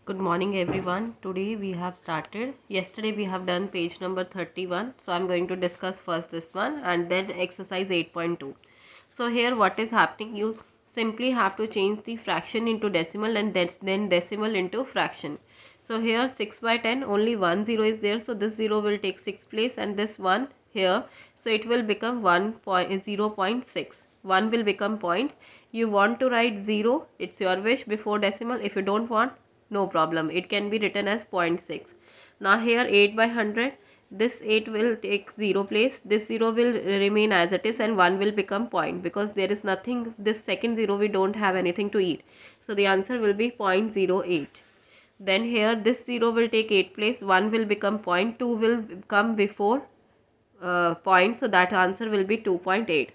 Good morning everyone. Today we have started. Yesterday we have done page number 31. So I'm going to discuss first this one and then exercise 8.2. So here what is happening? You simply have to change the fraction into decimal and then decimal into fraction. So here 6 by 10 only one zero is there. So this 0 will take 6 place and this 1 here. So it will become 0.6. 1 will become point. You want to write 0. It's your wish before decimal. If you don't want, no problem, it can be written as 0.6. Now here 8 by 100, this 8 will take 0 place, this 0 will remain as it is and 1 will become point because there is nothing, this second 0 we don't have anything to eat. So the answer will be 0.08. Then here this 0 will take 8 place, 1 will become point, 2 will come before point, so that answer will be 2.8.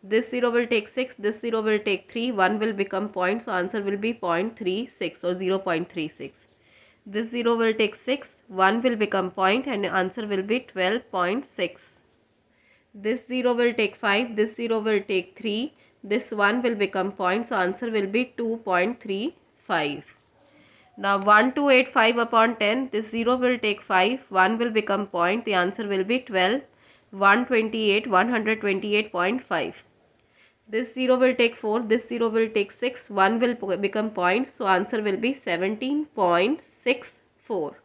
This 0 will take 6, this 0 will take 3, 1 will become point, so answer will be 0.36 or 0.36. This 0 will take 6, 1 will become point and answer will be 12.6. This 0 will take 5, this 0 will take 3, this 1 will become point, so answer will be 2.35. Now 1285 upon 10, this 0 will take 5, 1 will become point, the answer will be 12, 128, 128.5. This 0 will take 4, this 0 will take 6, 1 will become point, so answer will be 17.64.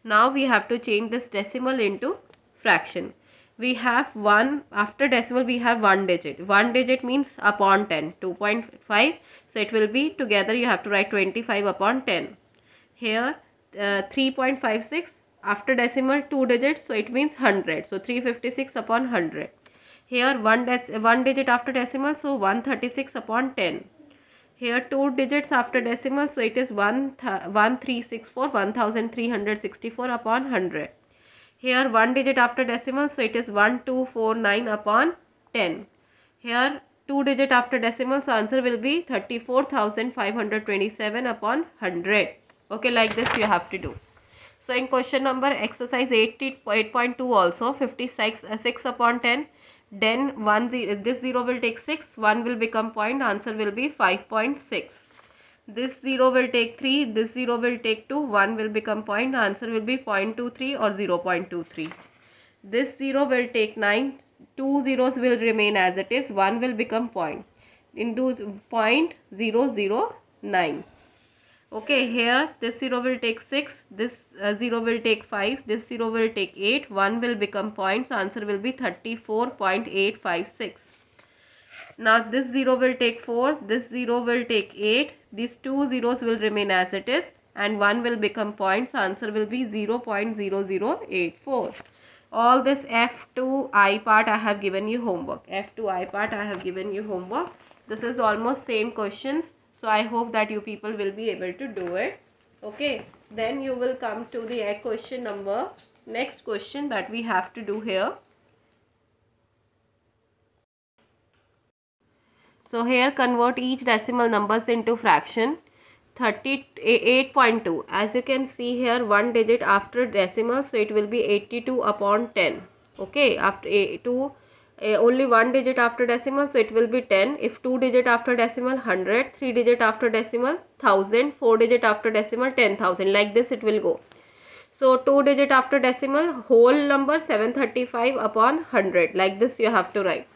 Now we have to change this decimal into fraction. We have 1, after decimal we have 1 digit. 1 digit means upon 10, 2.5. So it will be, together you have to write 25 upon 10. Here 3.56, after decimal 2 digits, so it means 100. So 356 upon 100. Here one digit after decimal, so 136 upon 10. Here 2 digits after decimal, so it is 1364, 1364 upon 100. Here 1 digit after decimal, so it is 1249 upon 10. Here 2 digit after decimal, so answer will be 34,527 upon 100. Okay, like this you have to do. So in question number exercise 8.2 also 56 6 upon 10, then this 0 will take 6, 1 will become point, answer will be 5.6. This 0 will take 3, this 0 will take 2, 1 will become point, answer will be 0.23 or 0.23. This 0 will take 9, 2 zeros will remain as it is, 1 will become point, into 0.009. Okay, here this 0 will take 6, this 0 will take 5, this 0 will take 8, 1 will become point, so answer will be 34.856. Now this 0 will take 4, this 0 will take 8, these two zeros will remain as it is and 1 will become point, so answer will be 0.0084. All this F2I part I have given you homework. F2I part I have given you homework. This is almost same questions. So I hope that you people will be able to do it. Okay. Then you will come to the question number. Next question that we have to do here. So here convert each decimal numbers into fraction. 38.2. As you can see here, one digit after decimal, so it will be 82 upon 10. Okay, after only one digit after decimal, so it will be 10. If two digit after decimal, 100. Three digit after decimal, 1000. Four digit after decimal, 10,000. Like this it will go. So 2 digit after decimal, whole number 735 upon 100. Like this you have to write.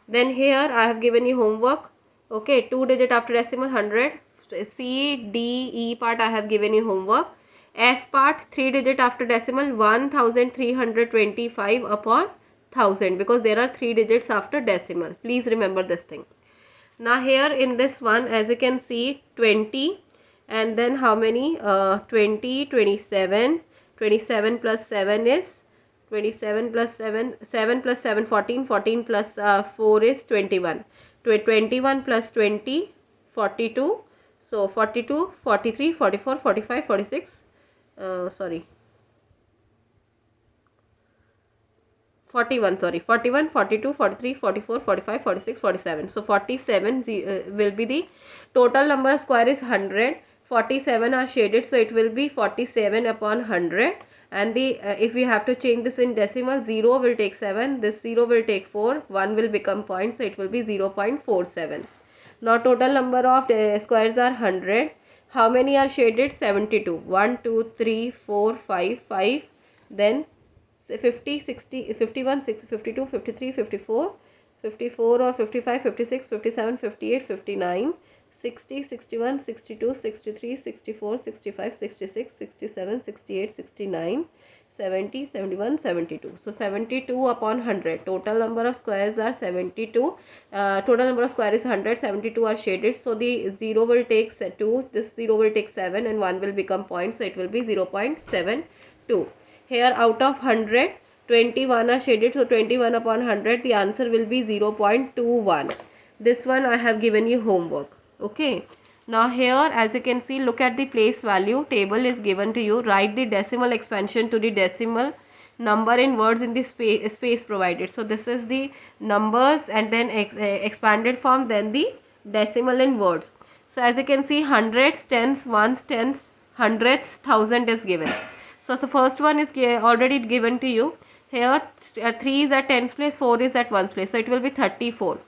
Then here I have given you homework. Okay, 2 digit after decimal 100. C, D, E part I have given you homework. F part 3 digit after decimal 1325 upon 1000 because there are 3 digits after decimal. Please remember this thing. Now here in this one, as you can see, 20 and then how many 20, 27, 27 plus 7 is 27 plus 7, 7 plus 7, 14, 14 plus 4 is 21, 21 plus 20, 42, so 42, 43, 44, 45, 46, sorry, 41, sorry, 41, 42, 43, 44, 45, 46, 47. So 47 will be the total number of square is 100. 47 are shaded, so it will be 47 upon 100. And the if we have to change this in decimal, 0 will take 7, this 0 will take 4, 1 will become point, so it will be 0.47. Now total number of squares are 100. How many are shaded? 72. 1, 2, 3, 4, 5, 5. Then 50, 60, 51, 6, 52, 53, 54, 54 or 55, 56, 57, 58, 59, 60, 61, 62, 63, 64, 65, 66, 67, 68, 69, 70, 71, 72. So 72 upon 100. Total number of squares are 72. Total number of square is 100. 72 are shaded. So the 0 will take 2. This 0 will take 7 and 1 will become point. So it will be 0.72. Here out of 100, 21 are shaded. So 21 upon 100, the answer will be 0.21. This one I have given you homework. Okay. Now here, as you can see, look at the place value table is given to you. Write the decimal expansion to the decimal number in words in the space provided. So this is the numbers and then expanded form, then the decimal in words. So as you can see, hundreds, tens, ones, tens, hundreds, thousand is given. So the first one is already given to you. Here 3 is at tens place, 4 is at ones place. So it will be 34.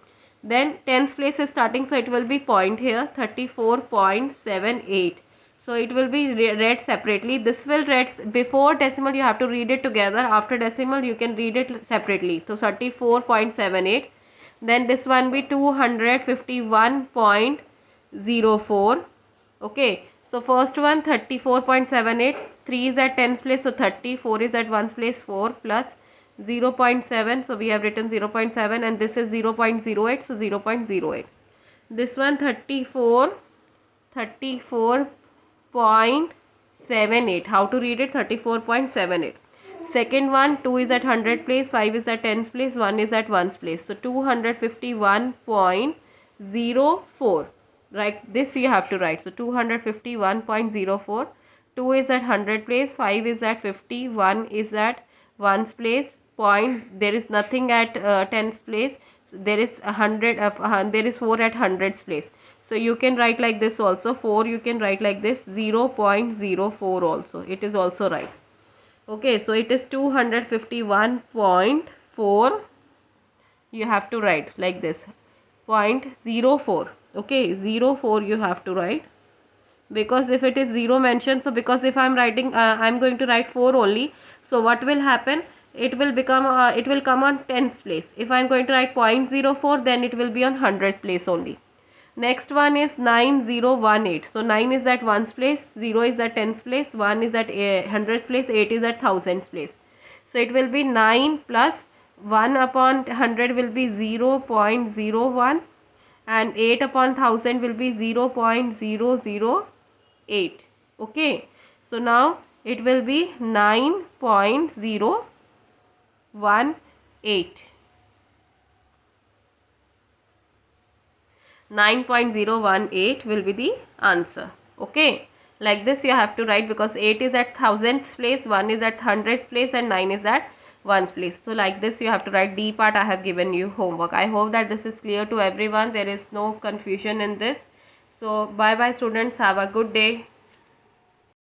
Then tens place is starting, so it will be point here, 34.78. So it will be read separately. This will read before decimal, you have to read it together. After decimal, you can read it separately. So 34.78. Then this one be 251.04. Okay. So first one 34.78. 3 is at tens place, so 30. 4 is at ones place, 4 plus 0.7. So we have written 0.7 and this is 0.08. So 0.08. This one 34.78. How to read it? 34.78. Second one, 2 is at 100 place, 5 is at tens place, 1 is at ones place. So 251.04. Right, this you have to write. So 251.04. 2 is at 100 place, 5 is at 50, 1 is at ones place. Point, there is nothing at tens place. There is 100 there is 4 at hundreds place. So you can write like this also. 4 you can write like this. 0.04 also. It is also right. Okay, so it is 251.4. You have to write like this. 0.04. Okay, 04 you have to write. Because if it is 0 mentioned, so because if I am writing, I am going to write 4 only. So what will happen? It will become, it will come on tens place. If I am going to write 0.04, then it will be on hundreds place only. Next one is 9018. So 9 is at ones place, 0 is at tens place, 1 is at hundreds place, 8 is at thousands place. So it will be 9 plus 1 upon 100 will be 0.01 and 8 upon 1000 will be 0.008. Okay. So now it will be 9.018. 9.018 will be the answer. Okay. Like this you have to write, because 8 is at thousands place, 1 is at hundreds place and 9 is at ones place. So like this you have to write. D part I have given you homework. I hope that this is clear to everyone. There is no confusion in this. So bye bye students. Have a good day.